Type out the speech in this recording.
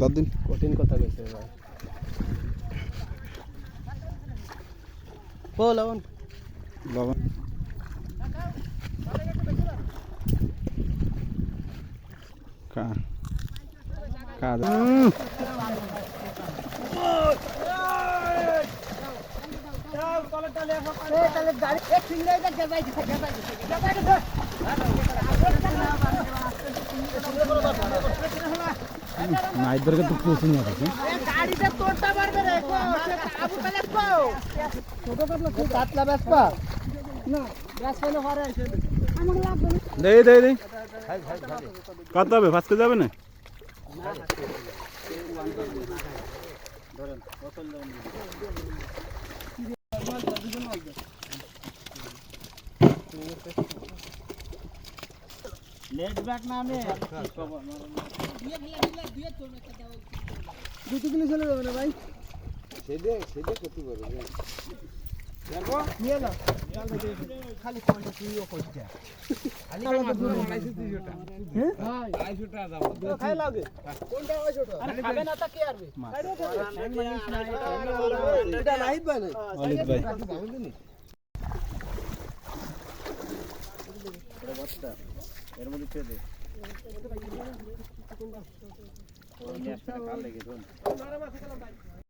দিন কঠিন কথা কইছে ভাই ও লবণ লবণ কা কা নাইদরকে তো পুষি না আছে গাড়িতে তোরটা মারবে রে কো আবু পেলে কো ছোট কাটলা কাটলা বেসপা না বেসপা না হারে আইছে আমাকে লাগবে দে কত হবে ফাসকে যাবে না ধরেন বোতল দেন লেট ব্যাক না আমি দুটো কিলো চলে যাবে না ভাই সেদে কত বড় দেখো নিয়ে না খালি কোনটা তুইও কইছা খালি মাছ লাইছে 200 টাকা হ্যাঁ ভাই 250 টাকা দাও খাই লাগে কোনটা 250 টাকা আরে খাবে না তা কি আরবে এটা নাহিদ ভাই অলিদ ভাই এর মধ্যে কে দে কোনটা কাল লেগে